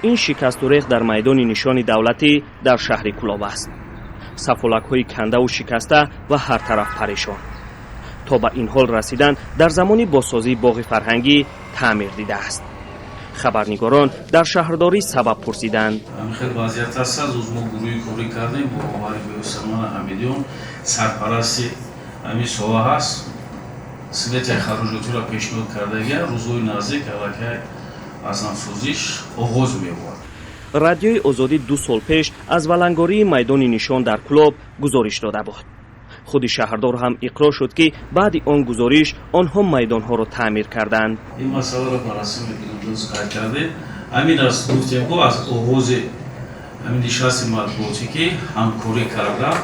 ин шикасту рех дар майдони нишони давлатӣ дар шаҳри Кӯлоб аст. Сафолакҳои кандаву шикаста ва ҳар тараф парешон. то ба ин ҳол расидан дар замони бозсозии боғи фарҳангӣ таъмир дидааст. хабарнигорон дар шаҳрдорӣ сабаб пурсиданд. Хел вазъият аст, рӯз мо гурӯҳи корӣ кардем бо овари Беҳусамон Ҳамидиён, сарпарасти ҳамин соҳа ҳаст. Силатияи хароҷотиро пешниҳод кардагия рӯзҳои наздик аллакай азнавсозиш оғоз меовард. радиои озодӣ 2 сол пеш аз валангории майдони нишон дар Кӯлоб гузориш дода буд. худи шаҳрдор ҳам иқрор шуд ки баъди он гузориш онҳо майдонҳоро таъмир карданд. ин масъаларо ба расми имрӯз қайд кардем. ҳамин аст гуфтем ки аз оғози ҳамин нишасти матбуотӣ ки ҳамкорӣ кардам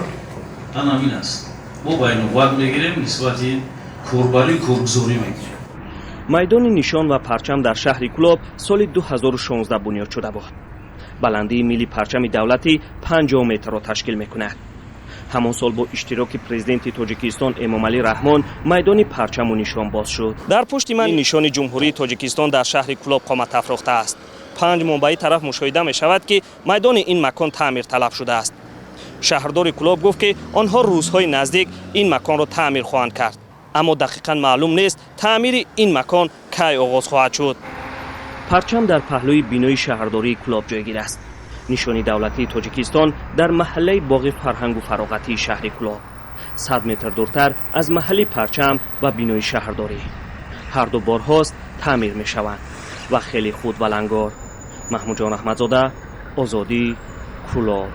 ан ҳамин аст. мо байнувад мегирем, нисбати корбарӣ коргузорӣ мегирем. майдони нишон ва парчам дар шаҳри Кӯлоб соли 2016 бунёд шуда буд. баландии мили парчами давлатӣ 50 метрро ташкил мекунад. ҳамон сол бо иштироки президенти Тоҷикистон Эмомалӣ Раҳмон майдони парчаму нишон боз шуд. дар пушти ман нишони ҷумҳурии Тоҷикистон дар шаҳри Кӯлоб қомат афрохта аст. 5 монбаи тараф мушоҳида мешавад ки майдони ин макон таъмир талаб шудааст. шаҳрдори Кӯлоб гуфт ки онҳо рӯзҳои наздик ин маконро таъмир хоҳанд кард. аммо дақиқан маълум нест таъмири ин макон кай оғоз хоҳад шуд. парчам дар паҳлӯи бинои шаҳрдории Кӯлоб ҷойгир аст. нишони давлатии Тоҷикистон дар маҳаллаи боғи фарҳангу фароғатии шаҳри Кӯлоб. 100 метр дуртар аз маҳалли парчам ва бинои шаҳрдорӣ. ҳарду борҳост таъмир мешаванд ва хеле худ валангор. маҳмуҷон аҳмадзода, Озодӣ, Кӯлоб.